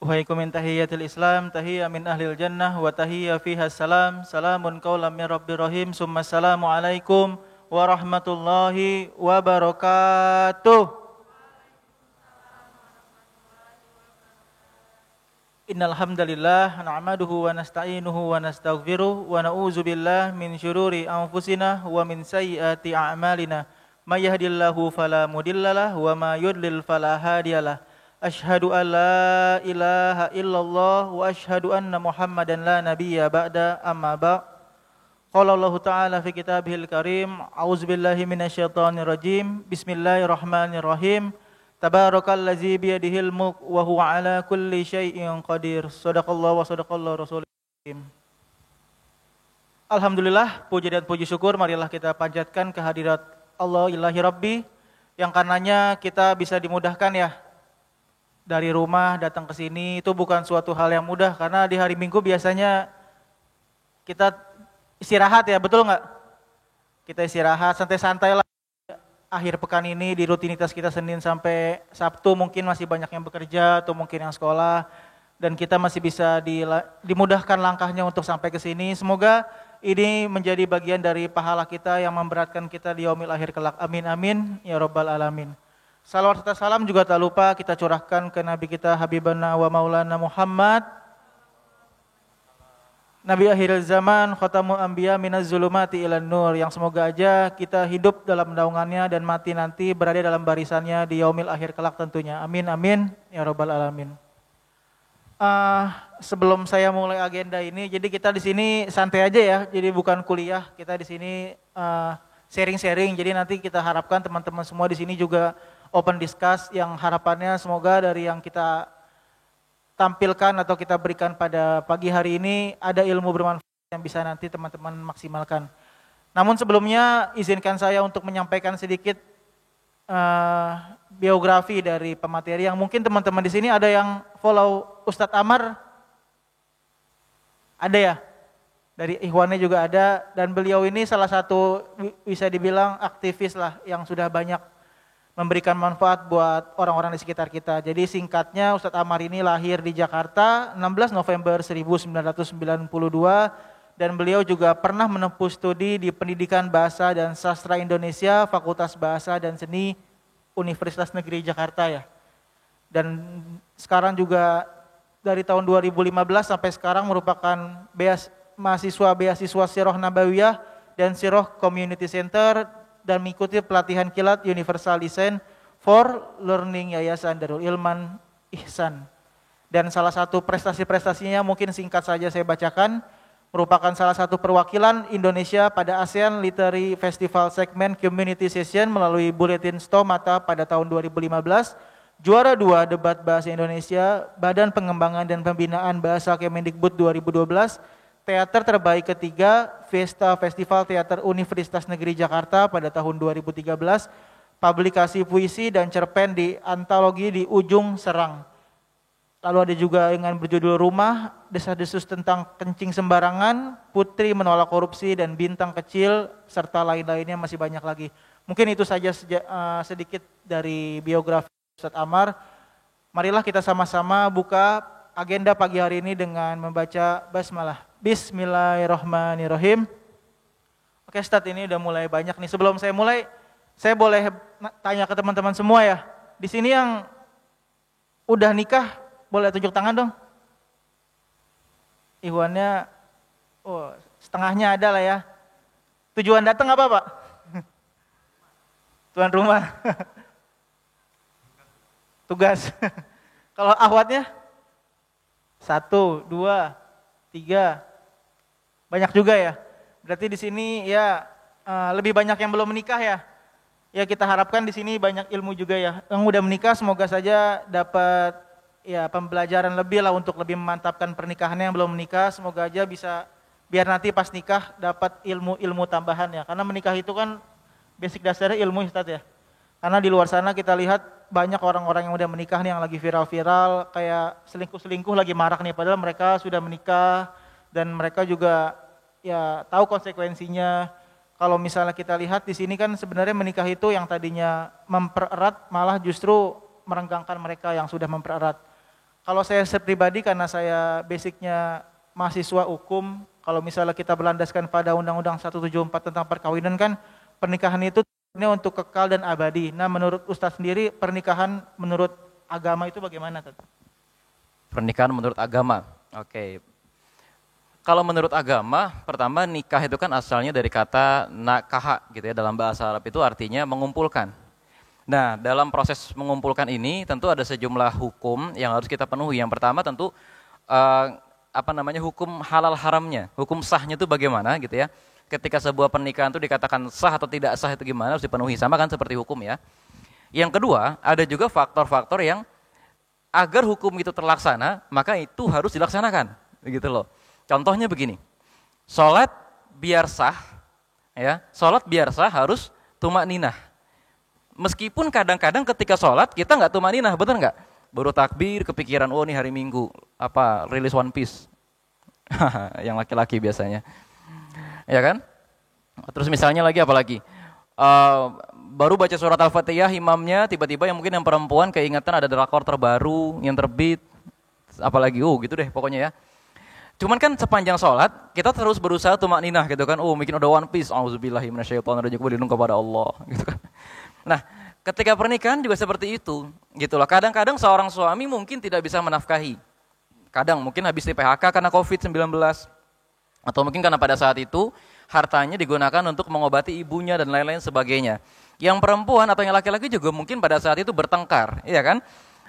Uhaikum min tahiyatil Islam, tahiyya min ahlil jannah, wa tahiyya fiha salam, salamun qawlam min rabbir rahim, summa assalamu alaikum warahmatullahi wabarakatuh. Innal hamdalillah nahmaduhu wa nasta'inuhu wa nastaghfiruh wa na'udzu billahi min syururi anfusina wa min sayyiati a'malina. May yahdihillahu fala mudhillalah wa may yudlil fala hadiyalah. Asyhadu an la ilaha illallah wa asyhadu anna Muhammadan la nabiyya ba'da amma ba'. Qala Allah Ta'ala fi kitabihil karim, a'udzubillahi minasyaitonir rajim. Bismillahirrahmanirrahim. Tabarakalladzi biyadihil mulk wa huwa ala kulli syai'in qadir. Shadaqallahu wa shadaqallahu rasulul karim. Alhamdulillah, puji dan puji syukur marilah kita panjatkan kehadirat Allah ilahi Rabbi yang karenanya kita bisa dimudahkan ya dari rumah datang ke sini. Itu bukan suatu hal yang mudah karena di hari Minggu biasanya kita istirahat ya, betul nggak? Kita istirahat santai-santai lah. Akhir pekan ini di rutinitas kita Senin sampai Sabtu mungkin masih banyak yang bekerja atau mungkin yang sekolah dan kita masih bisa dimudahkan langkahnya untuk sampai ke sini. Semoga ini menjadi bagian dari pahala kita yang memberatkan kita di yaumil akhir kelak. Amin amin ya rabbal alamin. Salawat serta salam juga tak lupa kita curahkan ke Nabi kita Habibana wa Maulana Muhammad, Nabi akhir zaman, Khatamul Anbiya minaz zulumati ilan nur, yang semoga aja kita hidup dalam naungannya dan mati nanti berada dalam barisannya di yaumil akhir kelak tentunya. Amin amin ya rabbal alamin. Sebelum saya mulai agenda ini, jadi kita di sini santai aja ya, jadi bukan kuliah, kita di sini sharing-sharing. Jadi nanti kita harapkan teman-teman semua di sini juga open discuss, yang harapannya semoga dari yang kita tampilkan atau kita berikan pada pagi hari ini ada ilmu bermanfaat yang bisa nanti teman-teman maksimalkan. Namun sebelumnya izinkan saya untuk menyampaikan sedikit biografi dari pemateri yang mungkin teman-teman di sini ada yang follow Ustadz Amar, ada ya, dari Ikhwannya juga ada, dan beliau ini salah satu bisa dibilang aktivis lah yang sudah banyak memberikan manfaat buat orang-orang di sekitar kita. Jadi singkatnya Ustadz Amar ini lahir di Jakarta 16 November 1992 dan beliau juga pernah menempuh studi di Pendidikan Bahasa dan Sastra Indonesia, Fakultas Bahasa dan Seni Universitas Negeri Jakarta ya. Dan sekarang juga dari tahun 2015 sampai sekarang merupakan mahasiswa beasiswa Siroh Nabawiyah dan Siroh Community Center dan mengikuti pelatihan kilat Universal Design for Learning Yayasan Darul Ilman Ihsan. Dan salah satu prestasi-prestasinya mungkin singkat saja saya bacakan, merupakan salah satu perwakilan Indonesia pada ASEAN Literary Festival segmen Community Session melalui Buletin Stomata pada tahun 2015, juara 2 debat bahasa Indonesia, Badan Pengembangan dan Pembinaan Bahasa Kemendikbud 2012, teater terbaik ketiga, Vesta Festival Teater Universitas Negeri Jakarta pada tahun 2013, publikasi puisi dan cerpen di antologi di Ujung Serang. Lalu ada juga dengan berjudul Rumah, desas-desus tentang kencing sembarangan, Putri menolak korupsi dan Bintang Kecil, serta lain-lainnya masih banyak lagi. Mungkin itu saja sedikit dari biografi Ustadz Amar. Marilah kita sama-sama buka agenda pagi hari ini dengan membaca basmalah. Bismillahirrahmanirrahim. Oke Ustadz, ini udah mulai banyak nih. Sebelum saya mulai, saya boleh tanya ke teman-teman semua ya. Di sini yang udah nikah, boleh tunjuk tangan dong. Ikhwannya, setengahnya ada lah ya. Tujuan datang apa Pak? Tuan rumah. Tugas. Kalau akhwatnya? 1, 2, 3. Banyak juga ya. Berarti di sini ya lebih banyak yang belum menikah ya. Ya kita harapkan di sini banyak ilmu juga ya. Yang udah menikah semoga saja dapat ya pembelajaran lebih lah untuk lebih memantapkan pernikahannya. Yang belum menikah semoga aja bisa biar nanti pas nikah dapat ilmu-ilmu tambahan ya. Karena menikah itu kan basic dasarnya ilmu Ustaz ya. Karena di luar sana kita lihat banyak orang-orang yang udah menikah nih yang lagi viral-viral kayak selingkuh-selingkuh lagi marak nih, padahal mereka sudah menikah dan mereka juga ya tahu konsekuensinya. Kalau misalnya kita lihat di sini kan sebenarnya menikah itu yang tadinya mempererat malah justru merenggangkan mereka yang sudah mempererat. kalau saya pribadi karena saya basicnya mahasiswa hukum, kalau misalnya kita berlandaskan pada Undang-Undang 174 tentang perkawinan kan pernikahan itu ini untuk kekal dan abadi. Nah, menurut Ustadz sendiri pernikahan menurut agama itu bagaimana? Pernikahan menurut agama. Oke. Kalau menurut agama, pertama nikah itu kan asalnya dari kata nakaha gitu ya, dalam bahasa Arab itu artinya mengumpulkan. Nah, dalam proses mengumpulkan ini tentu ada sejumlah hukum yang harus kita penuhi. Yang pertama tentu hukum halal haramnya, hukum sahnya itu bagaimana gitu ya. Ketika sebuah pernikahan itu dikatakan sah atau tidak sah itu gimana harus dipenuhi, sama kan seperti hukum ya. Yang kedua, ada juga faktor-faktor yang agar hukum itu terlaksana, maka itu harus dilaksanakan, begitu loh. Contohnya begini, sholat biar sah, ya, sholat biar sah harus tumak ninah. Meskipun kadang-kadang ketika sholat kita nggak tumak ninah, betul nggak? Baru takbir, kepikiran, oh ini hari Minggu, rilis One Piece, yang laki-laki biasanya, ya kan? Terus misalnya lagi apalagi, baru baca surat Al-Fatihah imamnya, tiba-tiba yang mungkin yang perempuan keingetan ada drakor terbaru yang terbit, apalagi, gitu deh pokoknya ya. Cuman kan sepanjang sholat, kita terus berusaha tumak ninah gitu kan, mungkin udah One Piece, auzubillahi minasyaitonirrajim, berlindung kepada Allah gitu kan. Nah, ketika pernikahan juga seperti itu, gitu loh. Kadang-kadang seorang suami mungkin tidak bisa menafkahi. Kadang mungkin habis di PHK karena COVID-19, atau mungkin karena pada saat itu hartanya digunakan untuk mengobati ibunya dan lain-lain sebagainya. Yang perempuan atau yang laki-laki juga mungkin pada saat itu bertengkar, iya kan?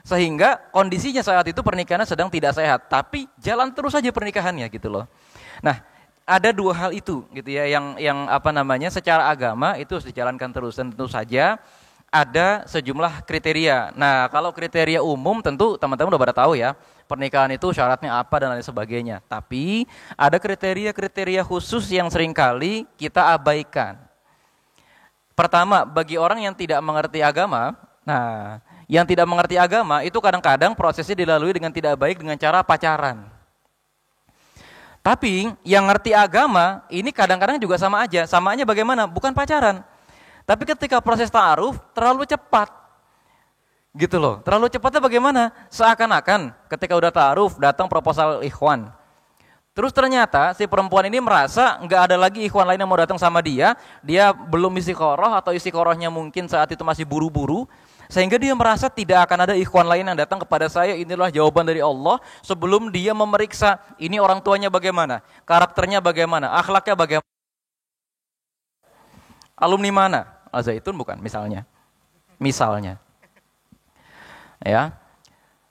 Sehingga kondisinya saat itu pernikahannya sedang tidak sehat, tapi jalan terus saja pernikahannya gitu loh. Nah, ada dua hal itu gitu ya yang secara agama itu harus dijalankan terus, dan tentu saja ada sejumlah kriteria. Nah, kalau kriteria umum tentu teman-teman udah pada tahu ya, pernikahan itu syaratnya apa dan lain sebagainya. Tapi ada kriteria-kriteria khusus yang seringkali kita abaikan. Pertama, bagi orang yang tidak mengerti agama, yang tidak mengerti agama itu kadang-kadang prosesnya dilalui dengan tidak baik dengan cara pacaran. Tapi yang ngerti agama ini kadang-kadang juga sama aja. Samaannya bagaimana? Bukan pacaran. Tapi ketika proses ta'aruf terlalu cepat. Gitu loh. Terlalu cepatnya bagaimana? Seakan-akan ketika udah ta'aruf datang proposal ikhwan. Terus ternyata si perempuan ini merasa nggak ada lagi ikhwan lain yang mau datang sama dia. Dia belum istiqoroh atau istiqorohnya mungkin saat itu masih buru-buru. Sehingga dia merasa tidak akan ada ikhwan lain yang datang kepada saya, inilah jawaban dari Allah sebelum dia memeriksa ini orang tuanya bagaimana, karakternya bagaimana, akhlaknya bagaimana, alumni mana, Al-Zaitun bukan misalnya, ya.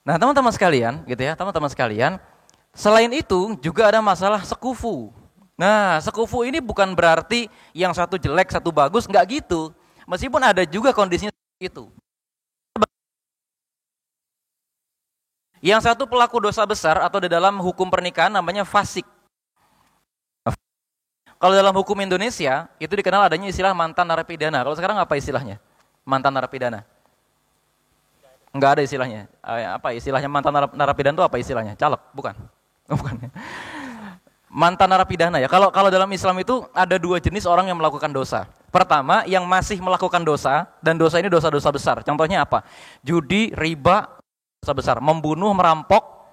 Nah teman-teman sekalian, gitu ya, teman-teman sekalian, selain itu juga ada masalah sekufu. Nah sekufu ini bukan berarti yang satu jelek, satu bagus, nggak gitu. Meskipun ada juga kondisinya itu. Yang satu pelaku dosa besar atau di dalam hukum pernikahan namanya fasik. Kalau dalam hukum Indonesia itu dikenal adanya istilah mantan narapidana. Kalau sekarang apa istilahnya? Mantan narapidana? Enggak ada istilahnya. Apa istilahnya mantan narapidana itu apa istilahnya? Caleg? Bukan. Bukan. Mantan narapidana ya. Kalau dalam Islam itu ada dua jenis orang yang melakukan dosa. Pertama, yang masih melakukan dosa dan dosa ini dosa-dosa besar. Contohnya apa? Judi, riba, dosa besar, membunuh, merampok,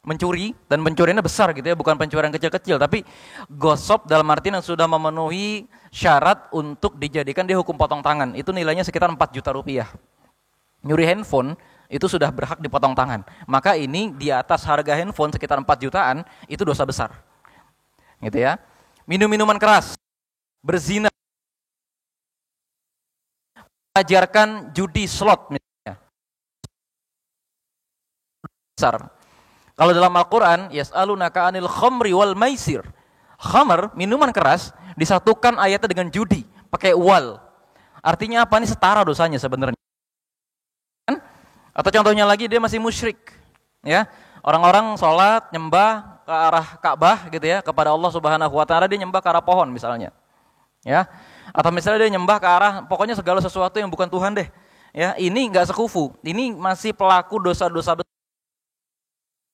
mencuri, dan pencuriannya besar gitu ya, bukan pencurian kecil-kecil, tapi gosop dalam artian yang sudah memenuhi syarat untuk dijadikan dia hukum potong tangan, itu nilainya sekitar 4 juta rupiah. Nyuri handphone, itu sudah berhak dipotong tangan, maka ini di atas harga handphone sekitar 4 jutaan, itu dosa besar. Gitu ya. Minum-minuman keras, berzina, ajarkan judi slot, besar. Kalau dalam Al-Quran, yas'alunaka 'anil khamri wal maisir. Khamr, minuman keras, disatukan ayatnya dengan judi, pakai wal. Artinya apa? Ini setara dosanya sebenarnya. Atau contohnya lagi dia masih musyrik, ya. Orang-orang sholat nyembah ke arah Ka'bah gitu ya, kepada Allah Subhanahu wa taala, dia nyembah ke arah pohon misalnya. Ya. Atau misalnya dia nyembah ke arah pokoknya segala sesuatu yang bukan Tuhan deh. Ya, ini enggak sekufu. Ini masih pelaku dosa-dosa besar.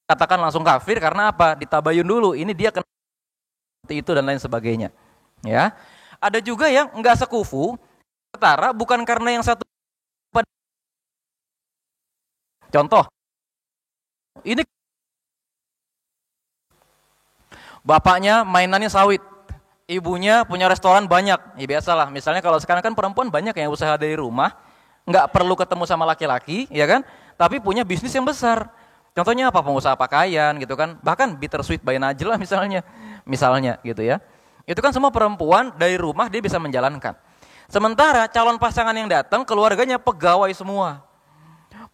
Katakan langsung kafir karena apa? Ditabayun dulu, ini dia kena itu dan lain sebagainya. Ya, ada juga yang enggak sekufu, setara bukan karena yang satu. Contoh, Ini bapaknya mainannya sawit, ibunya punya restoran banyak. Ya biasalah, misalnya kalau sekarang kan perempuan banyak yang usaha dari rumah, nggak perlu ketemu sama laki-laki, ya kan? Tapi punya bisnis yang besar. Contohnya apa? Pengusaha pakaian gitu kan. Bahkan Bittersweet by Najla misalnya gitu ya. Itu kan semua perempuan dari rumah dia bisa menjalankan. Sementara calon pasangan yang datang keluarganya pegawai semua.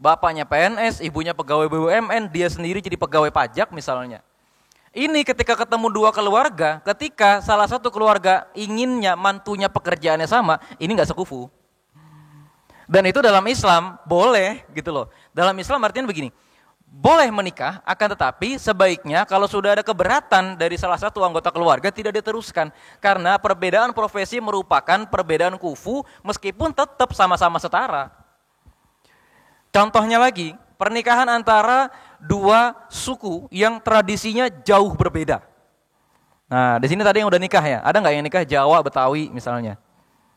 Bapaknya PNS, ibunya pegawai BUMN, dia sendiri jadi pegawai pajak misalnya. Ini ketika ketemu dua keluarga, ketika salah satu keluarga inginnya mantunya pekerjaannya sama, ini nggak sekufu. Dan itu dalam Islam boleh gitu loh. Dalam Islam artinya begini, boleh menikah, akan tetapi sebaiknya kalau sudah ada keberatan dari salah satu anggota keluarga tidak diteruskan. Karena perbedaan profesi merupakan perbedaan kufu meskipun tetap sama-sama setara. Contohnya lagi, pernikahan antara dua suku yang tradisinya jauh berbeda. Nah, di sini tadi yang udah nikah ya, ada nggak yang nikah Jawa Betawi misalnya?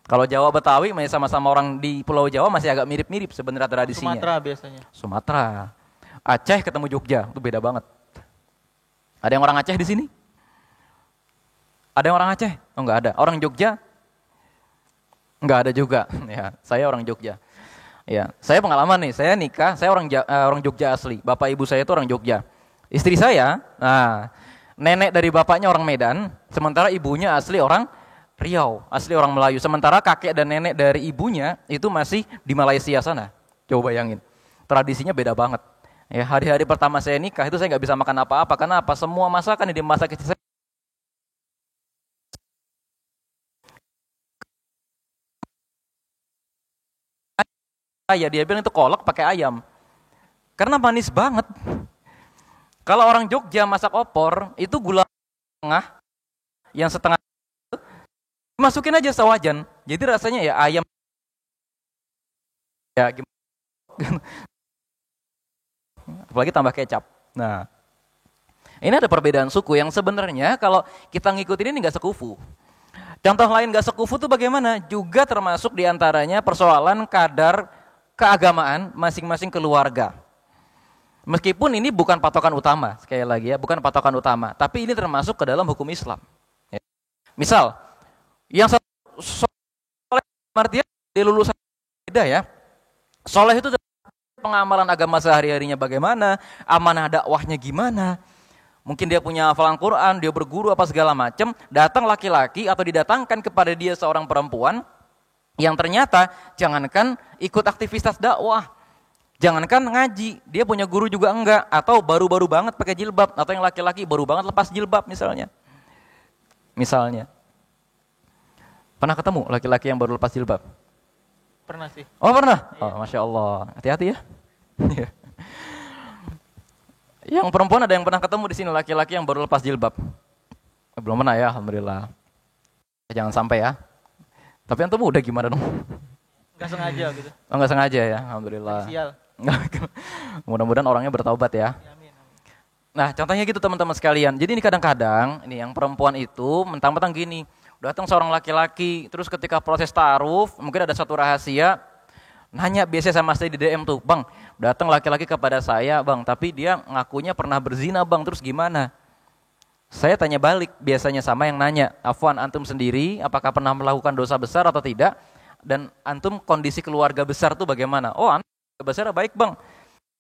Kalau Jawa Betawi masih sama-sama orang di Pulau Jawa masih agak mirip-mirip sebenarnya tradisinya. Sumatera biasanya. Sumatera, Aceh ketemu Jogja, itu beda banget. Ada yang orang Aceh di sini? Ada yang orang Aceh? Oh nggak ada. Orang Jogja? Nggak ada juga. Ya, saya orang Jogja. Ya, saya pengalaman nih, saya nikah, saya orang Jogja asli. Bapak ibu saya itu orang Jogja. Istri saya, nah, nenek dari bapaknya orang Medan, sementara ibunya asli orang Riau, asli orang Melayu. Sementara kakek dan nenek dari ibunya itu masih di Malaysia sana. Coba bayangin, tradisinya beda banget. Ya, hari-hari pertama saya nikah itu saya nggak bisa makan apa-apa. Karena apa? Semua masakan yang dimasak istri saya. Ya, dia bilang itu kolak pakai ayam. Karena manis banget. Kalau orang Jogja masak opor, itu gula tengah, yang setengah, masukin aja sewajan. Jadi rasanya ya ayam. Ya gimana? Apalagi tambah kecap. Nah, ini ada perbedaan suku yang sebenarnya kalau kita ngikutin ini nggak sekufu. Contoh lain nggak sekufu itu bagaimana? Juga termasuk diantaranya persoalan kadar keagamaan masing-masing keluarga. Meskipun ini bukan patokan utama, sekali lagi ya, bukan patokan utama, tapi ini termasuk ke dalam hukum Islam. Ya. Misal, yang soleh artinya dia lulusan beda ya. Soleh itu pengamalan agama sehari-harinya bagaimana, amanah dakwahnya gimana. Mungkin dia punya hafalan Quran, dia berguru apa segala macam, datang laki-laki atau didatangkan kepada dia seorang perempuan yang ternyata jangankan ikut aktivitas dakwah, jangankan ngaji, dia punya guru juga enggak, atau baru-baru banget pakai jilbab, atau yang laki-laki baru banget lepas jilbab misalnya. Pernah ketemu laki-laki yang baru lepas jilbab? Pernah sih. Oh pernah? Iya. Oh Masya Allah, hati-hati ya. Yang perempuan ada yang pernah ketemu di sini laki-laki yang baru lepas jilbab? Belum pernah ya, alhamdulillah. Jangan sampai ya. Tapi antum udah gimana dong? Nggak sengaja gitu. Oh nggak sengaja ya, alhamdulillah. Sial. Mudah-mudahan orangnya bertaubat ya. Amin. Nah contohnya gitu teman-teman sekalian. Jadi ini kadang-kadang, ini yang perempuan itu mentang-mentang gini, datang seorang laki-laki, terus ketika proses ta'aruf, mungkin ada satu rahasia, nanya biasanya sama saya di DM tuh, bang, datang laki-laki kepada saya, bang, tapi dia ngakunya pernah berzina, bang, terus gimana? Saya tanya balik biasanya sama yang nanya, Afwan, antum sendiri apakah pernah melakukan dosa besar atau tidak? Dan antum kondisi keluarga besar tuh bagaimana? Oh, anak besar baik bang.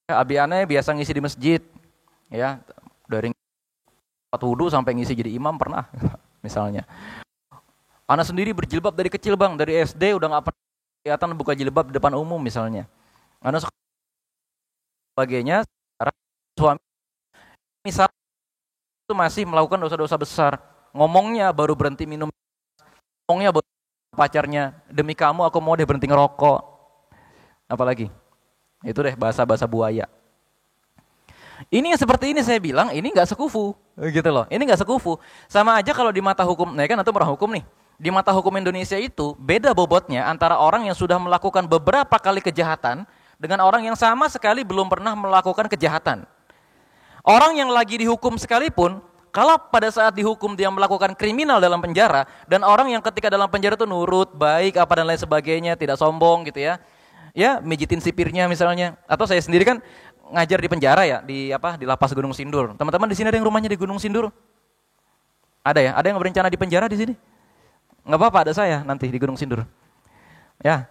Abi aneh biasa ngisi di masjid, ya dari wudu sampai ngisi jadi imam pernah, misalnya. Anak sendiri berjilbab dari kecil bang, dari SD udah nggak pernah kelihatan buka jilbab di depan umum misalnya. Anak sebagainya, suami misal itu masih melakukan dosa-dosa besar. Ngomongnya baru berhenti minum, ngomongnya baru pacarnya, demi kamu aku mau deh berhenti ngerokok. Apalagi? Itu deh bahasa-bahasa buaya. Ini yang seperti ini saya bilang, ini nggak sekufu, gitu loh. Ini nggak sekufu. Sama aja kalau di mata hukum, nah kan itu orang hukum nih. Di mata hukum Indonesia itu beda bobotnya antara orang yang sudah melakukan beberapa kali kejahatan dengan orang yang sama sekali belum pernah melakukan kejahatan. Orang yang lagi dihukum sekalipun, kalau pada saat dihukum dia melakukan kriminal dalam penjara, dan orang yang ketika dalam penjara itu nurut, baik, apa dan lain sebagainya, tidak sombong gitu ya, ya mijitin sipirnya misalnya, atau saya sendiri kan ngajar di penjara ya, di lapas Gunung Sindur. Teman-teman di sini ada yang rumahnya di Gunung Sindur? Ada ya? Ada yang berencana di penjara di sini? Nggak apa-apa, ada saya nanti di Gunung Sindur. Ya.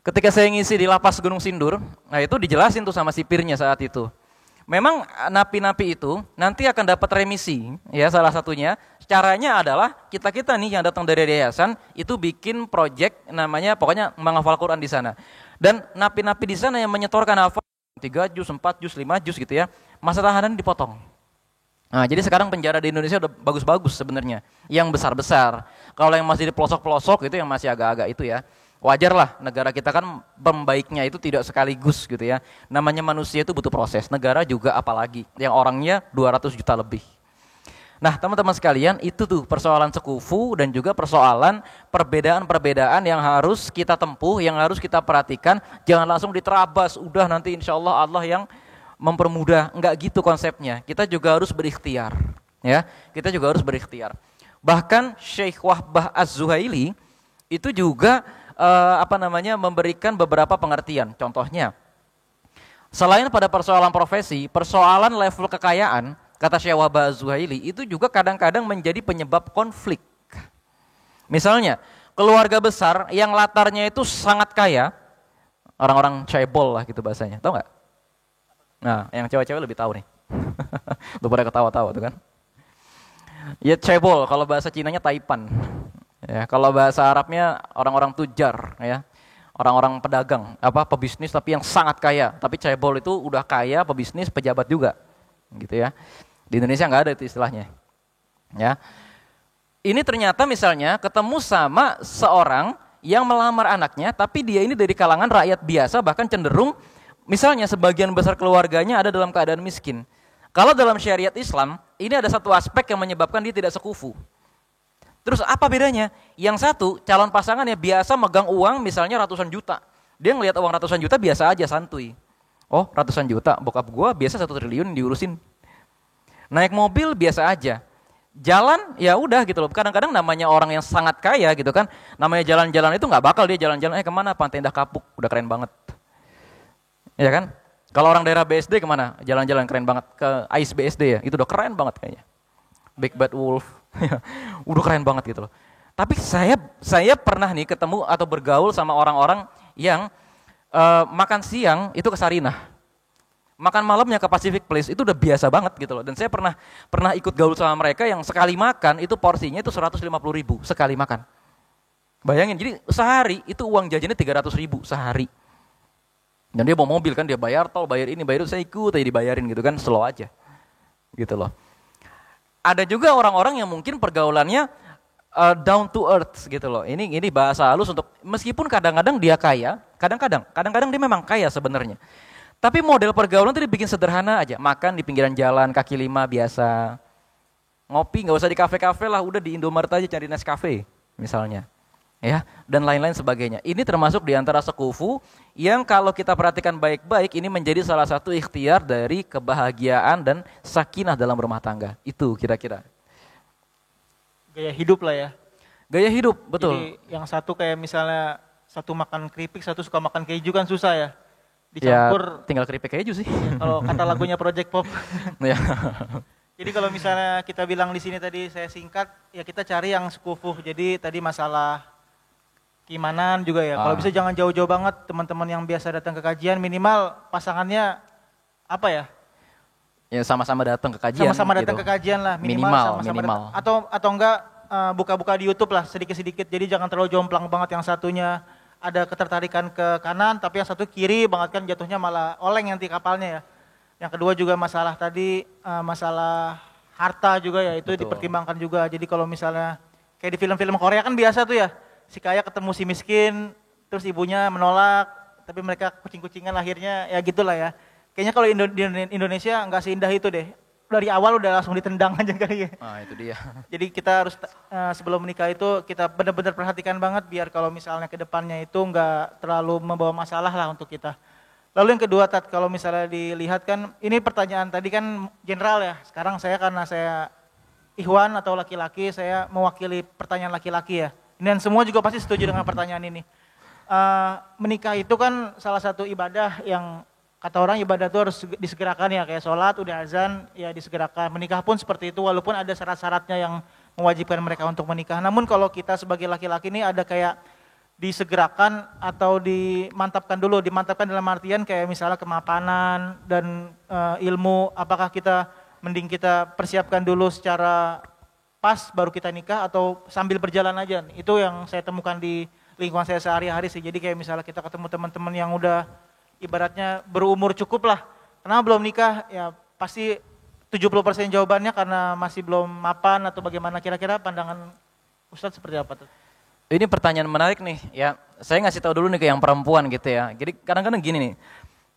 Ketika saya ngisi di lapas Gunung Sindur, nah itu dijelasin tuh sama sipirnya saat itu. Memang napi-napi itu nanti akan dapat remisi, ya salah satunya. Caranya adalah kita-kita nih yang datang dari yayasan itu bikin project namanya pokoknya menghafal Quran di sana. Dan napi-napi di sana yang menyetorkan hafal 3 juz, 4 juz, 5 juz gitu ya, masa tahanan dipotong. Nah, jadi sekarang penjara di Indonesia udah bagus-bagus sebenarnya, yang besar-besar. Kalau yang masih di pelosok-pelosok itu yang masih agak-agak itu ya. Wajar lah, negara kita kan membaiknya itu tidak sekaligus gitu ya. Namanya manusia itu butuh proses, negara juga apalagi, yang orangnya 200 juta lebih. Nah teman-teman sekalian, itu tuh persoalan sekufu dan juga persoalan perbedaan-perbedaan yang harus kita tempuh, yang harus kita perhatikan. Jangan langsung diterabas, udah nanti insya Allah Allah yang mempermudah. Enggak gitu konsepnya, kita juga harus berikhtiar. Ya, kita juga harus berikhtiar. Bahkan Syekh Wahbah Az-Zuhaili itu juga memberikan beberapa pengertian. Contohnya, selain pada persoalan profesi, persoalan level kekayaan, kata Syekh Wahbah Az-Zuhaili, itu juga kadang-kadang menjadi penyebab konflik. Misalnya, keluarga besar yang latarnya itu sangat kaya, orang-orang cebol lah gitu bahasanya, tahu nggak? Nah, yang cewek-cewek lebih tahu nih. Udah pada ketawa-tawa tuh kan. Ya cebol, kalau bahasa Cinanya taipan. Ya, kalau bahasa Arabnya orang-orang tujar ya. Orang-orang pedagang, pebisnis tapi yang sangat kaya. Tapi cebol itu udah kaya, pebisnis, pejabat juga. Gitu ya. Di Indonesia nggak ada itu istilahnya. Ya. Ini ternyata misalnya ketemu sama seorang yang melamar anaknya, tapi dia ini dari kalangan rakyat biasa, bahkan cenderung misalnya sebagian besar keluarganya ada dalam keadaan miskin. Kalau dalam syariat Islam, ini ada satu aspek yang menyebabkan dia tidak sekufu. Terus apa bedanya? Yang satu, calon pasangannya biasa megang uang misalnya ratusan juta. Dia ngelihat uang ratusan juta biasa aja, santuy. Oh, ratusan juta, bokap gua biasa 1 triliun diurusin. Naik mobil biasa aja. Jalan ya udah gitu loh. Kadang-kadang namanya orang yang sangat kaya gitu kan, namanya jalan-jalan itu nggak bakal dia jalan-jalan kemana? Pantai Indah Kapuk, udah keren banget. Ya kan? Kalau orang daerah BSD kemana? Jalan-jalan keren banget ke Ais BSD ya, itu udah keren banget kayaknya. Big Bad Wolf. Udah keren banget gitu loh. Tapi saya pernah nih ketemu atau bergaul sama orang-orang yang makan siang itu ke Sarinah. Makan malamnya ke Pacific Place itu udah biasa banget gitu loh. Dan saya pernah ikut gaul sama mereka yang sekali makan itu porsinya itu 150.000 sekali makan. Bayangin, jadi sehari itu uang jajannya 300.000 sehari. Dan dia bawa mobil kan, dia bayar tol, bayar ini, bayar itu, saya ikut aja dibayarin gitu kan, slow aja. Gitu loh. Ada juga orang-orang yang mungkin pergaulannya down to earth gitu loh. Ini bahasa halus untuk meskipun kadang-kadang dia kaya, kadang-kadang dia memang kaya sebenarnya. Tapi model pergaulan itu dibikin sederhana aja. Makan di pinggiran jalan, kaki lima biasa. Ngopi nggak usah di kafe-kafe lah, udah di Indomaret aja cari Nescafe misalnya. Ya, dan lain-lain sebagainya. Ini termasuk di antara sekufu yang kalau kita perhatikan baik-baik ini menjadi salah satu ikhtiar dari kebahagiaan dan sakinah dalam rumah tangga. Itu kira-kira. Gaya hidup lah ya. Gaya hidup, betul. Jadi yang satu kayak misalnya satu makan keripik, satu suka makan keju kan susah ya. Dicampur. Ya, tinggal keripik keju sih. Ya, kalau kata lagunya Project Pop. Ya. Jadi kalau misalnya kita bilang di sini tadi saya singkat, ya kita cari yang sekufu. Jadi tadi masalah keimanan juga ya. Kalau bisa jangan jauh-jauh banget, teman-teman yang biasa datang ke kajian minimal pasangannya apa ya? Ya sama-sama datang ke kajian. Sama-sama datang gitu. ke kajian lah, minimal. Sama-sama atau enggak buka-buka di YouTube lah sedikit-sedikit. Jadi jangan terlalu jomplang banget, yang satunya ada ketertarikan ke kanan, tapi yang satu kiri banget kan jatuhnya malah oleng nanti kapalnya ya. Yang kedua juga masalah tadi masalah harta juga ya, itu Betul. dipertimbangkan juga. Jadi kalau misalnya kayak di film-film Korea kan biasa tuh ya, si kaya ketemu si miskin, terus ibunya menolak, tapi mereka kucing-kucingan akhirnya ya gitulah ya. Kayaknya kalau di Indonesia nggak seindah itu deh. Dari awal udah langsung ditendang aja kali ya. Ah, itu dia. Jadi kita harus sebelum menikah itu kita benar-benar perhatikan banget biar kalau misalnya ke depannya itu nggak terlalu membawa masalah lah untuk kita. Lalu yang kedua Tat, kalau misalnya dilihat kan ini pertanyaan tadi kan general ya. Sekarang karena saya Ikhwan atau laki-laki, saya mewakili pertanyaan laki-laki ya. Dan semua juga pasti setuju dengan pertanyaan ini. Menikah itu kan salah satu ibadah yang kata orang ibadah itu harus disegerakan ya, kayak sholat udah azan ya disegerakan. Menikah pun seperti itu walaupun ada syarat-syaratnya yang mewajibkan mereka untuk menikah. Namun kalau kita sebagai laki-laki ini ada kayak disegerakan atau dimantapkan dulu. Dimantapkan dalam artian kayak misalnya kemapanan dan ilmu, apakah kita mending kita persiapkan dulu secara pas baru kita nikah atau sambil berjalan aja. Itu yang saya temukan di lingkungan saya sehari-hari sih. Jadi kayak misalnya kita ketemu teman-teman yang udah ibaratnya berumur cukup lah, karena belum nikah ya pasti 70% jawabannya karena masih belum mapan atau bagaimana. Kira-kira pandangan Ustadz seperti apa tuh? Ini pertanyaan menarik nih ya. Saya ngasih tahu dulu nih ke yang perempuan gitu ya. Jadi kadang-kadang gini nih,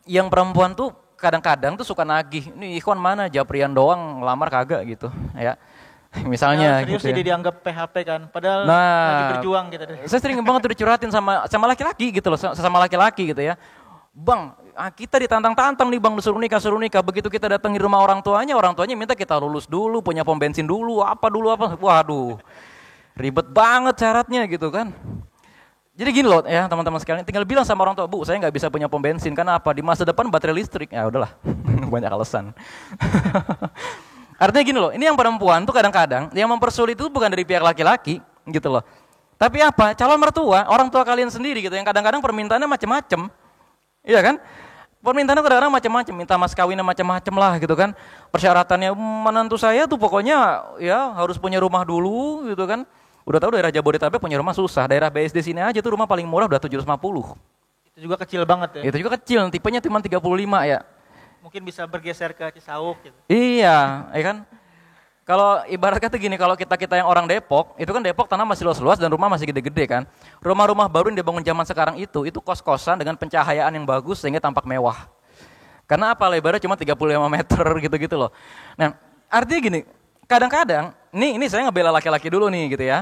yang perempuan tuh kadang-kadang tuh suka nagih, ini ikhwan mana, Japrian doang ngelamar kagak gitu ya. Misalnya serius gitu jadi ya. dianggap PHP kan, padahal lagi berjuang gitu deh. Saya sering banget tuh dicurhatin sama laki-laki gitu loh, sama laki-laki gitu ya. Bang, kita ditantang-tantang nih bang, suruh nikah. Begitu kita datang di rumah orang tuanya minta kita lulus dulu, punya pom bensin dulu, apa. Waduh, ribet banget syaratnya gitu kan. Jadi gini loh ya teman-teman sekalian, tinggal bilang sama orang tua, Bu, saya nggak bisa punya pom bensin, karena apa? Di masa depan baterai listrik. Ya udahlah, banyak alasan. Artinya gini loh, ini yang perempuan tuh kadang-kadang, yang mempersulit itu bukan dari pihak laki-laki gitu loh. Tapi apa? Calon mertua, orang tua kalian sendiri gitu, yang kadang-kadang permintaannya macam-macam. Iya kan? Permintaannya kadang-kadang macam-macam, minta mas kawinnya macam-macam lah gitu kan. Persyaratannya menantu saya tuh pokoknya ya harus punya rumah dulu gitu kan. Udah tahu daerah Jabodetabek punya rumah susah, daerah BSD sini aja tuh rumah paling murah udah 750. Itu juga kecil banget ya. Itu juga kecil, tipenya cuma 35 ya. Mungkin bisa bergeser ke Cisauk gitu. Iya, ya kan? Kalau ibarat kata gini, kalau kita yang orang Depok, itu kan Depok tanah masih luas-luas dan rumah masih gede-gede kan. Rumah-rumah baru yang dibangun zaman sekarang itu kos-kosan dengan pencahayaan yang bagus sehingga tampak mewah. Karena apa? Lebarnya cuma 35 meter gitu-gitu loh. Nah, artinya gini, kadang-kadang, ini saya ngebela laki-laki dulu nih gitu ya.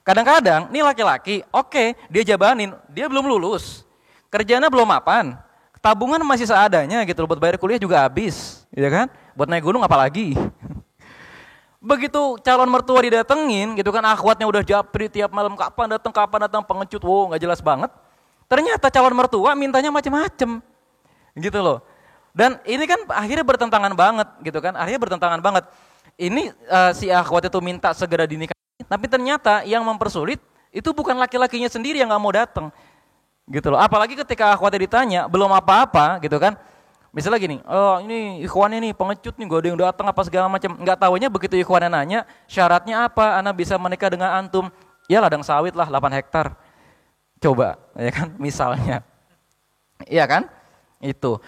Kadang-kadang, nih laki-laki, oke, dia jabanin, dia belum lulus, kerjanya belum mapan, tabungan masih seadanya gitu, buat bayar kuliah juga habis, ya kan? Buat naik gunung apalagi. Begitu calon mertua didatengin gitu kan, akhwatnya udah japri tiap malam, kapan datang pengecut, wow nggak jelas banget. Ternyata calon mertua mintanya macam-macam, gitu loh. Dan ini kan akhirnya bertentangan banget gitu kan, Ini si akhwat itu minta segera dinikahi, tapi ternyata yang mempersulit itu bukan laki-lakinya sendiri yang nggak mau datang, gitu loh. Apalagi ketika akhwatnya ditanya belum apa-apa gitu kan. Misalnya gini, oh ini ikhwannya nih pengecut nih, gak ada yang datang apa segala macam. Nggak taunya begitu ikhwannya nanya, syaratnya apa? Ana bisa menikah dengan antum? Ya ladang sawit lah 8 hektar. Coba, ya kan? Misalnya, iya kan? Itu.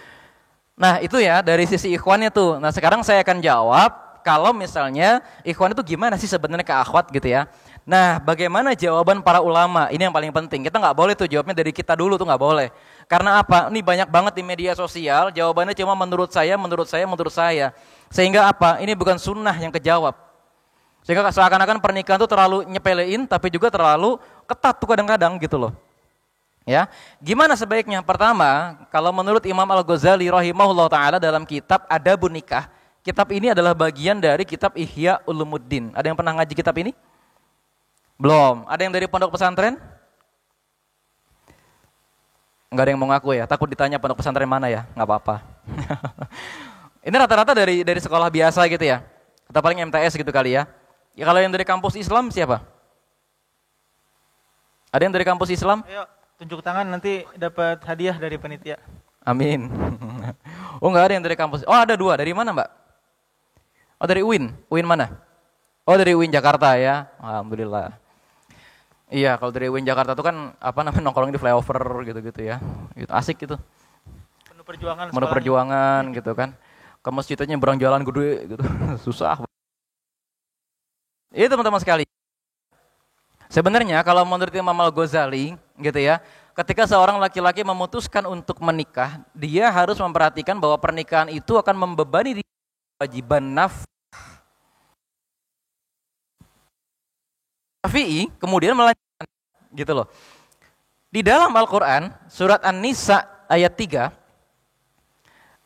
Nah itu ya dari sisi ikhwannya tuh. Nah sekarang saya akan jawab kalau misalnya ikhwan itu gimana sih sebenarnya ke akhwat gitu ya. Nah bagaimana jawaban para ulama? Ini yang paling penting. Kita nggak boleh tuh jawabnya dari kita dulu tuh nggak boleh. Karena apa? Ini banyak banget di media sosial, jawabannya cuma menurut saya. Sehingga apa? Ini bukan sunnah yang kejawab. Sehingga seakan-akan pernikahan itu terlalu nyepelein, tapi juga terlalu ketat tuh kadang-kadang gitu loh. Ya, gimana sebaiknya? Pertama, kalau menurut Imam Al-Ghazali rahimahullah ta'ala dalam kitab Adabun Nikah, kitab ini adalah bagian dari kitab Ihya Ulumuddin. Ada yang pernah ngaji kitab ini? Belum. Ada yang dari pondok pesantren? Enggak ada yang mau ngaku ya, takut ditanya pondok pesantren mana ya, nggak apa-apa. Ini rata-rata dari sekolah biasa gitu ya, atau paling MTS gitu kali ya. Ya kalau yang dari kampus Islam siapa? Ada yang dari kampus Islam? Ayo tunjuk tangan nanti dapat hadiah dari panitia. Amin. Oh nggak ada yang dari kampus. Oh ada 2, dari mana Mbak? Oh dari UIN, UIN mana? Oh dari UIN Jakarta ya, alhamdulillah. Iya, kalau dari UIN Jakarta itu kan nongkrong di flyover gitu-gitu ya. Gitu, asik gitu. Penuh perjuangan gitu kan. Ke masjidnya nyebrang jalan gede gitu. Susah. Itu teman-teman sekali. Sebenarnya kalau menurut Imam Al-Ghazali gitu ya, ketika seorang laki-laki memutuskan untuk menikah, dia harus memperhatikan bahwa pernikahan itu akan membebani dia kewajiban nafkah. Syafi'i kemudian melanjutkan gitu loh. Di dalam Al-Qur'an surat An-Nisa ayat 3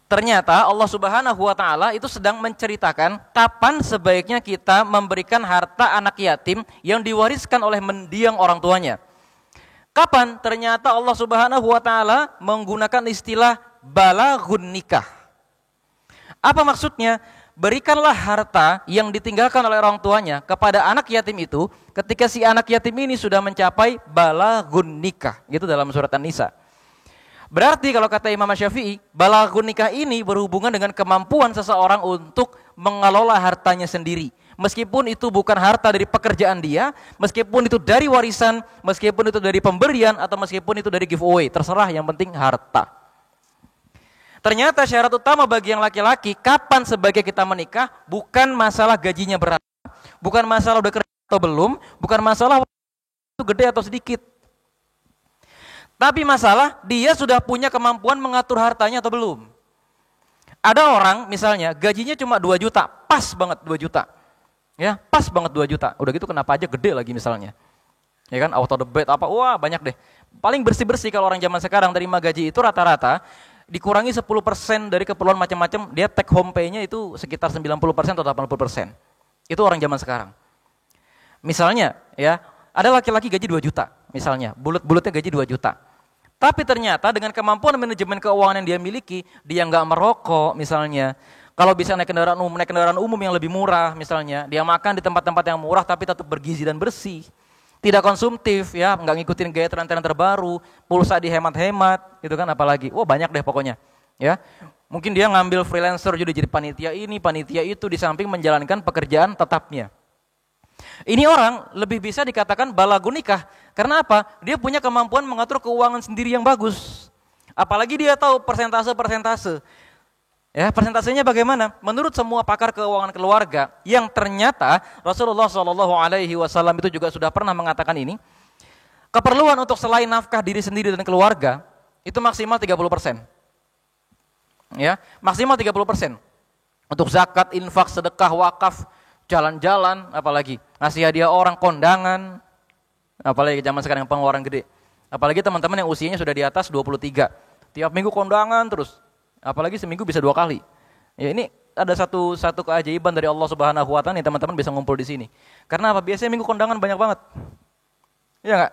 ternyata Allah Subhanahu wa taala itu sedang menceritakan kapan sebaiknya kita memberikan harta anak yatim yang diwariskan oleh mendiang orang tuanya. Kapan? Ternyata Allah Subhanahu wa taala menggunakan istilah balaghun nikah. Apa maksudnya? Berikanlah harta yang ditinggalkan oleh orang tuanya kepada anak yatim itu ketika si anak yatim ini sudah mencapai balaghun nikah. Gitu dalam surat An-Nisa. Berarti kalau kata Imam Syafi'i, balaghun nikah ini berhubungan dengan kemampuan seseorang untuk mengelola hartanya sendiri. Meskipun itu bukan harta dari pekerjaan dia, meskipun itu dari warisan, meskipun itu dari pemberian, atau meskipun itu dari giveaway. Terserah, yang penting harta. Ternyata syarat utama bagi yang laki-laki kapan sebagai kita menikah bukan masalah gajinya berapa, bukan masalah udah kerja atau belum, bukan masalah itu gede atau sedikit. Tapi masalah dia sudah punya kemampuan mengatur hartanya atau belum. Ada orang misalnya gajinya cuma 2 juta, pas banget 2 juta. Ya, pas banget 2 juta. Udah gitu kenapa aja gede lagi misalnya. Ya kan, auto debit apa, wah banyak deh. Paling bersih-bersih kalau orang zaman sekarang terima gaji itu rata-rata dikurangi 10% dari keperluan macam-macam, dia take home pay-nya itu sekitar 90% atau 80%. Itu orang zaman sekarang. Misalnya, ya, ada laki-laki gaji 2 juta, misalnya, bulut-bulutnya gaji 2 juta. Tapi ternyata dengan kemampuan manajemen keuangan yang dia miliki, dia nggak merokok misalnya. Kalau bisa naik kendaraan umum yang lebih murah misalnya, dia makan di tempat-tempat yang murah tapi tetap bergizi dan bersih. Tidak konsumtif ya, nggak ngikutin gaya tren-tren terbaru, pulsa dihemat-hemat, gitu kan, apalagi. Wah banyak deh pokoknya. Ya, mungkin dia ngambil freelancer jadi panitia ini, panitia itu di samping menjalankan pekerjaan tetapnya. Ini orang lebih bisa dikatakan balaghun nikah. Karena apa? Dia punya kemampuan mengatur keuangan sendiri yang bagus. Apalagi dia tahu persentase-persentase. Ya, persentasenya bagaimana? Menurut semua pakar keuangan keluarga, yang ternyata Rasulullah SAW itu juga sudah pernah mengatakan ini, keperluan untuk selain nafkah diri sendiri dan keluarga itu maksimal 30%. Ya, maksimal 30%. Untuk zakat, infak, sedekah, wakaf, jalan-jalan, apalagi ngasih hadiah orang, kondangan, apalagi zaman sekarang pengeluaran gede. Apalagi teman-teman yang usianya sudah di atas 23, tiap minggu kondangan terus. Apalagi seminggu bisa 2 kali. Ya ini ada satu keajaiban dari Allah Subhanahu wa taala nih, teman-teman bisa ngumpul di sini. Karena apa? Biasanya minggu kondangan banyak banget. Iya enggak?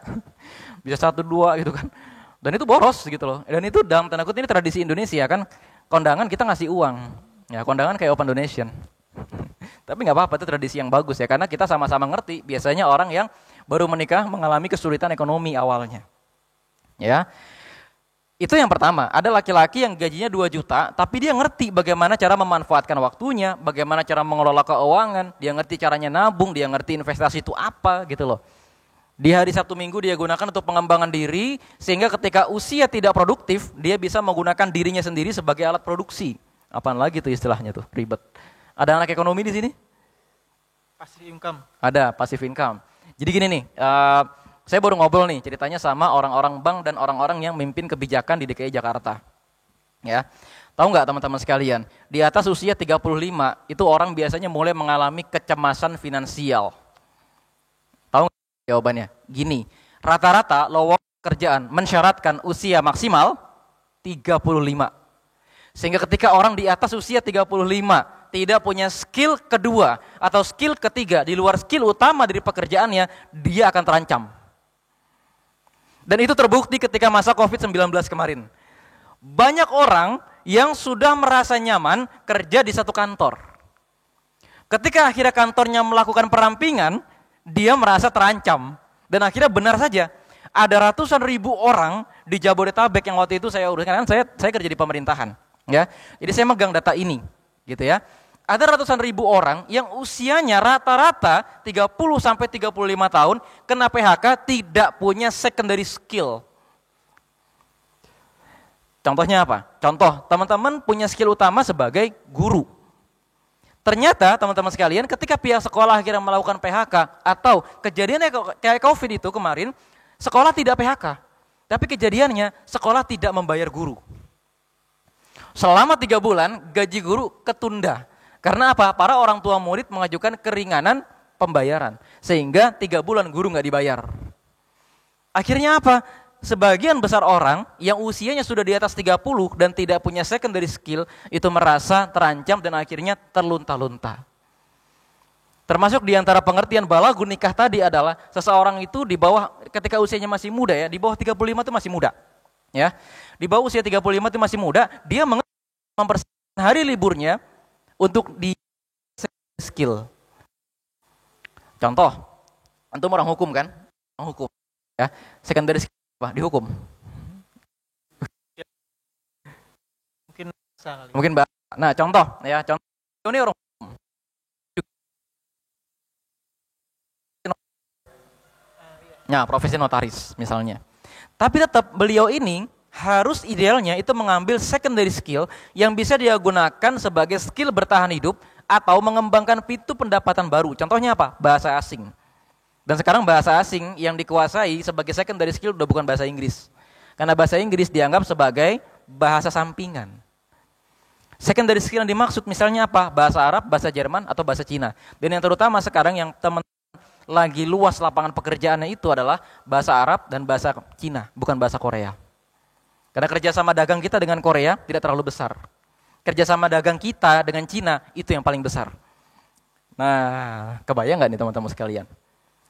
Bisa 1 2 gitu kan. Dan itu boros gitu loh. Dan itu dalam tanda kutip ini tradisi Indonesia kan. Kondangan kita ngasih uang. Ya, kondangan kayak open donation. Tapi enggak apa-apa, itu tradisi yang bagus ya, karena kita sama-sama ngerti biasanya orang yang baru menikah mengalami kesulitan ekonomi awalnya. Ya. Itu yang pertama, ada laki-laki yang gajinya 2 juta, tapi dia ngerti bagaimana cara memanfaatkan waktunya, bagaimana cara mengelola keuangan, dia ngerti caranya nabung, dia ngerti investasi itu apa gitu loh. Di hari Sabtu Minggu dia gunakan untuk pengembangan diri, sehingga ketika usia tidak produktif, dia bisa menggunakan dirinya sendiri sebagai alat produksi. Apaan lagi tuh istilahnya tuh, ribet. Ada anak ekonomi di sini? Passive income. Ada, passive income. Jadi gini nih, saya baru ngobrol nih ceritanya sama orang-orang bank dan orang-orang yang mimpin kebijakan di DKI Jakarta. Ya. Tahu nggak teman-teman sekalian, di atas usia 35 itu orang biasanya mulai mengalami kecemasan finansial. Tahu nggak jawabannya? Gini, rata-rata lowongan pekerjaan mensyaratkan usia maksimal 35. Sehingga ketika orang di atas usia 35 tidak punya skill kedua atau skill ketiga di luar skill utama dari pekerjaannya, dia akan terancam. Dan itu terbukti ketika masa COVID-19 kemarin. Banyak orang yang sudah merasa nyaman kerja di satu kantor. Ketika akhirnya kantornya melakukan perampingan, dia merasa terancam. Dan akhirnya benar saja, ada ratusan ribu orang di Jabodetabek yang waktu itu saya uruskan, saya kerja di pemerintahan. Ya, jadi saya megang data ini, gitu ya. Ada ratusan ribu orang yang usianya rata-rata 30-35 tahun kena PHK, tidak punya secondary skill. Contohnya apa? Contoh, teman-teman punya skill utama sebagai guru. Ternyata teman-teman sekalian ketika pihak sekolah akhirnya melakukan PHK atau kejadiannya kayak COVID itu kemarin, sekolah tidak PHK. Tapi kejadiannya sekolah tidak membayar guru. Selama 3 bulan gaji guru ketunda. Karena apa? Para orang tua murid mengajukan keringanan pembayaran. Sehingga 3 bulan guru nggak dibayar. Akhirnya apa? Sebagian besar orang yang usianya sudah di atas 30 dan tidak punya secondary skill itu merasa terancam dan akhirnya terlunta-lunta. Termasuk di antara pengertian balaghun nikah tadi adalah seseorang itu di bawah, ketika usianya masih muda ya, di bawah 35 itu masih muda. Ya. Di bawah usia 35 itu masih muda, dia mempersiapkan hari liburnya untuk di skill. Contoh, antum orang hukum kan? Orang hukum. Ya. Secondary skill apa? Dihukum. Mungkin bahasa. Nah, contoh ya, contoh ini orang hukum. Nah, profesi notaris misalnya. Tapi tetap beliau ini harus idealnya itu mengambil secondary skill yang bisa dia gunakan sebagai skill bertahan hidup atau mengembangkan pintu pendapatan baru. Contohnya apa? Bahasa asing. Dan sekarang bahasa asing yang dikuasai sebagai secondary skill udah bukan bahasa Inggris. Karena bahasa Inggris dianggap sebagai bahasa sampingan. Secondary skill yang dimaksud misalnya apa? Bahasa Arab, bahasa Jerman, atau bahasa Cina. Dan yang terutama sekarang yang teman lagi luas lapangan pekerjaannya itu adalah bahasa Arab dan bahasa Cina, bukan bahasa Korea. Karena kerjasama dagang kita dengan Korea tidak terlalu besar. Kerjasama dagang kita dengan Cina itu yang paling besar. Nah, kebayang nggak nih teman-teman sekalian?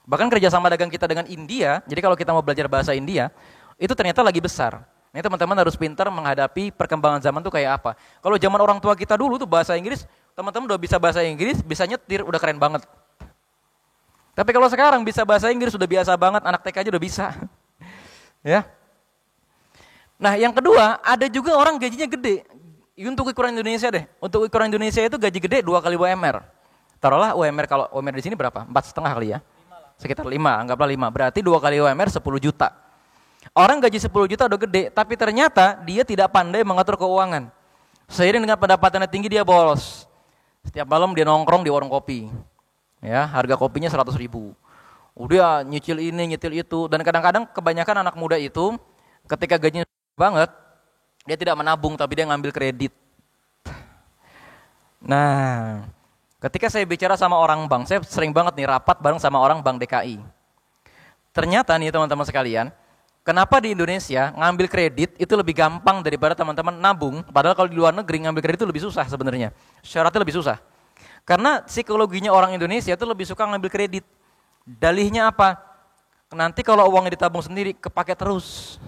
Bahkan kerjasama dagang kita dengan India, jadi kalau kita mau belajar bahasa India, itu ternyata lagi besar. Ini teman-teman harus pintar menghadapi perkembangan zaman tuh kayak apa. Kalau zaman orang tua kita dulu tuh bahasa Inggris, teman-teman udah bisa bahasa Inggris, bisa nyetir, udah keren banget. Tapi kalau sekarang bisa bahasa Inggris sudah biasa banget, anak TK aja udah bisa. Ya. Nah, yang kedua, ada juga orang gajinya gede. Untuk ukuran Indonesia deh. Untuk ukuran Indonesia itu gaji gede 2 kali UMR. Taruhlah UMR, kalau UMR di sini berapa? 4,5 kali ya. Sekitar 5, anggaplah 5. Berarti 2 kali UMR 10 juta. Orang gaji 10 juta udah gede, tapi ternyata dia tidak pandai mengatur keuangan. Seiring dengan pendapatannya tinggi dia bolos. Setiap malam dia nongkrong di warung kopi. Ya, harga kopinya 100.000. Udah nyicil ini, nyicil itu, dan kadang-kadang kebanyakan anak muda itu ketika gajinya banget, dia tidak menabung tapi dia ngambil kredit. Nah, ketika saya bicara sama orang bank, saya sering banget nih rapat bareng sama orang Bank DKI. Ternyata nih teman-teman sekalian, kenapa di Indonesia ngambil kredit itu lebih gampang daripada teman-teman nabung, padahal kalau di luar negeri ngambil kredit itu lebih susah sebenarnya. Syaratnya lebih susah. Karena psikologinya orang Indonesia itu lebih suka ngambil kredit. Dalihnya apa? Nanti kalau uangnya ditabung sendiri, kepake terus.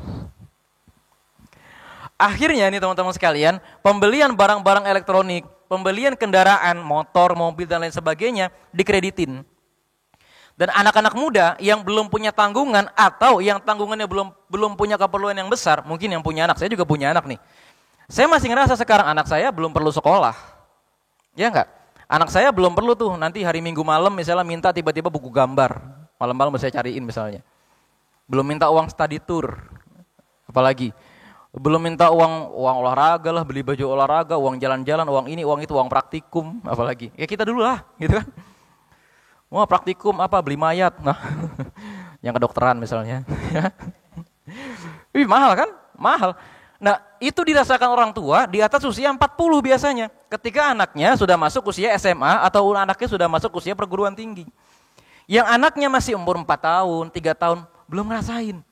Akhirnya nih teman-teman sekalian, pembelian barang-barang elektronik, pembelian kendaraan, motor, mobil, dan lain sebagainya, dikreditin. Dan anak-anak muda yang belum punya tanggungan atau yang tanggungannya belum punya keperluan yang besar, mungkin yang punya anak, saya juga punya anak nih. Saya masih ngerasa sekarang anak saya belum perlu sekolah. Ya enggak? Anak saya belum perlu tuh nanti hari Minggu malam misalnya minta tiba-tiba buku gambar. Malam-malam saya cariin misalnya. Belum minta uang study tour. Apalagi. Belum minta uang olahraga lah, beli baju olahraga, uang jalan-jalan, uang ini, uang itu, uang praktikum. Apalagi. Ya kita dulu lah gitu kan. Wah praktikum apa? Beli mayat. Nah, yang kedokteran misalnya. Ih mahal kan? Mahal. Nah, itu dirasakan orang tua di atas usia 40 biasanya. Ketika anaknya sudah masuk usia SMA atau anaknya sudah masuk usia perguruan tinggi. Yang anaknya masih umur 4 tahun, 3 tahun, belum ngerasain.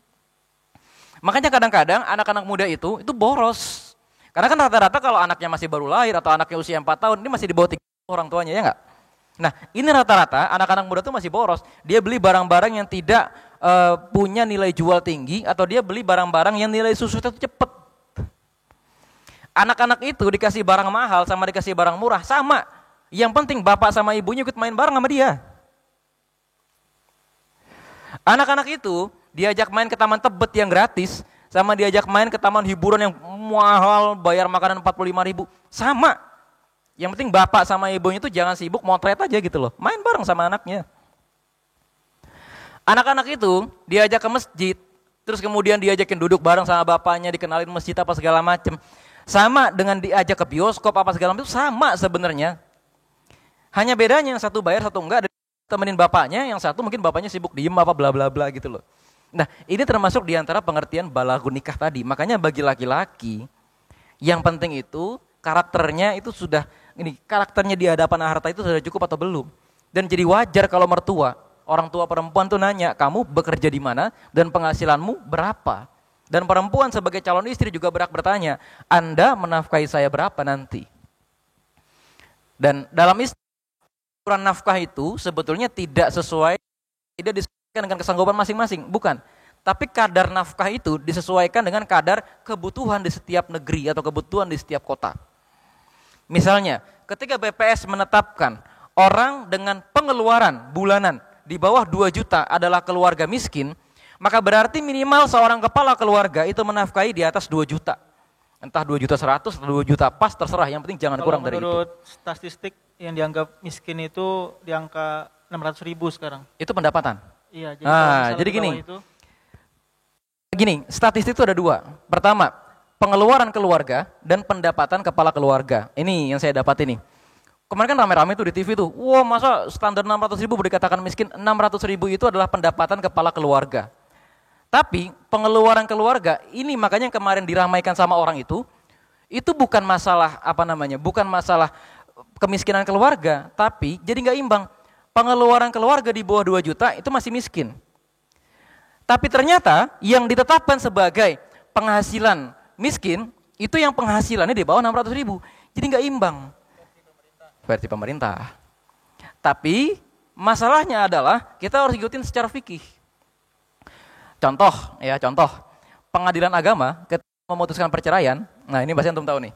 Makanya kadang-kadang anak-anak muda itu boros. Karena kan rata-rata kalau anaknya masih baru lahir atau anaknya usia 4 tahun, ini masih di bawah 3 orang tuanya, ya enggak? Nah, ini rata-rata anak-anak muda itu masih boros. Dia beli barang-barang yang tidak punya nilai jual tinggi atau dia beli barang-barang yang nilai susu itu cepat. Anak-anak itu dikasih barang mahal sama dikasih barang murah, sama. Yang penting bapak sama ibunya ikut main bareng sama dia. Anak-anak itu diajak main ke taman Tebet yang gratis, sama diajak main ke taman hiburan yang mahal, bayar makanan 45.000, sama. Yang penting bapak sama ibunya itu jangan sibuk motret aja gitu loh, main bareng sama anaknya. Anak-anak itu diajak ke masjid, terus kemudian diajakin duduk bareng sama bapaknya, dikenalin masjid apa segala macem. Sama dengan diajak ke bioskop apa segala macam itu sama sebenarnya. Hanya bedanya yang satu bayar, satu enggak, temenin bapaknya, yang satu mungkin bapaknya sibuk diem apa bla bla bla gitu loh. Nah, ini termasuk diantara pengertian balaghun nikah tadi. Makanya bagi laki-laki yang penting itu karakternya itu sudah karakternya di hadapan harta itu sudah cukup atau belum. Dan jadi wajar kalau mertua, orang tua perempuan tuh nanya, "Kamu bekerja di mana dan penghasilanmu berapa?" Dan perempuan sebagai calon istri juga berhak bertanya, "Anda menafkahi saya berapa nanti?" Dan dalam ukuran nafkah itu sebetulnya tidak sesuai, tidak disesuaikan dengan kesanggupan masing-masing, bukan. Tapi kadar nafkah itu disesuaikan dengan kadar kebutuhan di setiap negeri atau kebutuhan di setiap kota. Misalnya, ketika BPS menetapkan orang dengan pengeluaran bulanan di bawah 2 juta adalah keluarga miskin, maka berarti minimal seorang kepala keluarga itu menafkahi di atas 2 juta. Entah 2 juta 100 atau 2 juta pas, terserah, yang penting jangan kurang dari itu. Menurut statistik yang dianggap miskin itu di angka 600.000 sekarang. Itu pendapatan. Iya, jadi gini, statistik itu ada 2. Pertama, pengeluaran keluarga dan pendapatan kepala keluarga. Ini yang saya dapat ini. Kemarin kan rame-rame tuh di TV tuh, wah masa standar 600.000 boleh dikatakan miskin? 600.000 itu adalah pendapatan kepala keluarga. Tapi pengeluaran keluarga ini makanya yang kemarin diramaikan sama orang itu bukan masalah bukan masalah kemiskinan keluarga, tapi jadi nggak imbang. Pengeluaran keluarga di bawah 2 juta itu masih miskin. Tapi ternyata yang ditetapkan sebagai penghasilan miskin itu yang penghasilannya di bawah 600.000. Jadi nggak imbang. Versi pemerintah. Tapi masalahnya adalah kita harus ikutin secara fikih. Contoh, pengadilan agama ketika memutuskan perceraian, nah ini pasti antum tahu nih.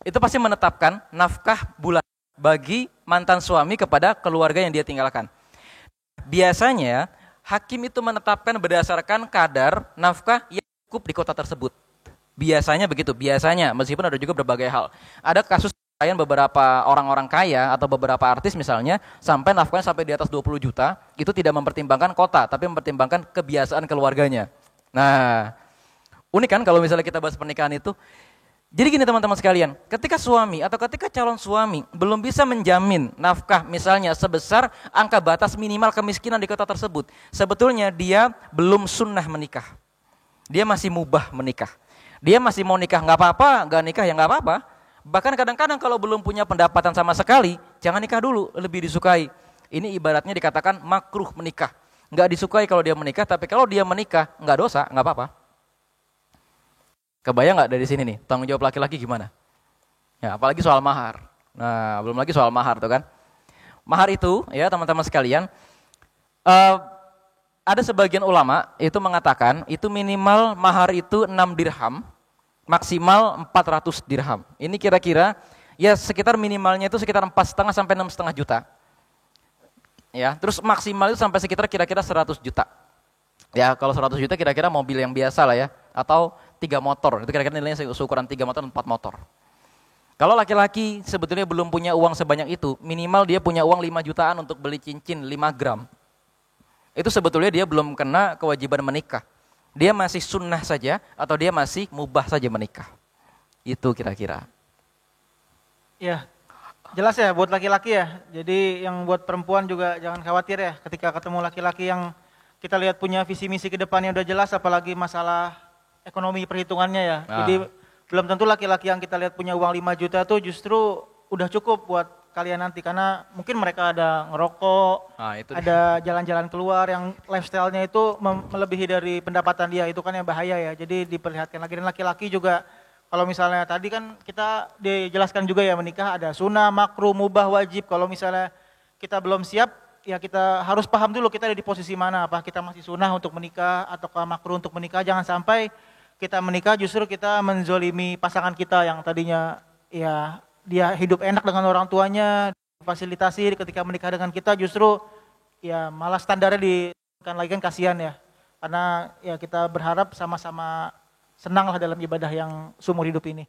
Itu pasti menetapkan nafkah bulan bagi mantan suami kepada keluarga yang dia tinggalkan. Biasanya hakim itu menetapkan berdasarkan kadar nafkah yang cukup di kota tersebut. Biasanya begitu, meskipun ada juga berbagai hal. Ada kasus perceraian beberapa orang-orang kaya atau beberapa artis misalnya, sampai nafkahnya sampai di atas 20 juta, itu tidak mempertimbangkan kota, tapi mempertimbangkan kebiasaan keluarganya. Nah, unik kan kalau misalnya kita bahas pernikahan itu. Jadi gini teman-teman sekalian, ketika suami atau ketika calon suami belum bisa menjamin nafkah misalnya sebesar angka batas minimal kemiskinan di kota tersebut, sebetulnya dia belum sunnah menikah. Dia masih mubah menikah. Dia masih mau nikah nggak apa-apa, nggak nikah ya nggak apa-apa. Bahkan kadang-kadang kalau belum punya pendapatan sama sekali, jangan nikah dulu, lebih disukai. Ini ibaratnya dikatakan makruh menikah. Nggak disukai kalau dia menikah, tapi kalau dia menikah nggak dosa, nggak apa-apa. Kebayang nggak dari sini nih, tanggung jawab laki-laki gimana? Ya, apalagi soal mahar. Nah, belum lagi soal mahar tuh kan. Mahar itu, ya teman-teman sekalian, ada sebagian ulama itu mengatakan itu minimal mahar itu 6 dirham, maksimal 400 dirham. Ini kira-kira ya sekitar minimalnya itu sekitar 4,5 sampai 6,5 juta. Ya, terus maksimal itu sampai sekitar kira-kira 100 juta. Ya, kalau 100 juta kira-kira mobil yang biasa lah ya, atau 3 motor, itu kira-kira nilainya seukuran 3 motor, 4 motor. Kalau laki-laki sebetulnya belum punya uang sebanyak itu, minimal dia punya uang 5 jutaan untuk beli cincin 5 gram. Itu sebetulnya dia belum kena kewajiban menikah. Dia masih sunnah saja, atau dia masih mubah saja menikah. Itu kira-kira. Ya, jelas ya buat laki-laki ya. Jadi yang buat perempuan juga jangan khawatir ya, ketika ketemu laki-laki yang kita lihat punya visi misi ke depannya udah jelas, apalagi masalah ekonomi perhitungannya ya. Jadi belum tentu laki-laki yang kita lihat punya uang 5 juta tuh justru udah cukup buat kalian nanti, karena mungkin mereka ada ngerokok, ada jalan-jalan keluar yang lifestyle-nya itu melebihi dari pendapatan dia, itu kan yang bahaya ya. Jadi diperlihatkan lagi, dan laki-laki juga kalau misalnya tadi kan kita dijelaskan juga ya, menikah ada sunnah, makruh, mubah, wajib. Kalau misalnya kita belum siap, ya kita harus paham dulu kita ada di posisi mana, apa kita masih sunnah untuk menikah ataukah makruh untuk menikah. Jangan sampai kita menikah justru kita menzolimi pasangan kita yang tadinya ya dia hidup enak dengan orang tuanya, fasilitasi, ketika menikah dengan kita justru ya malah standarnya ditekan lagi, kan kasihan ya. Karena ya kita berharap sama-sama senang lah dalam ibadah yang seumur hidup ini.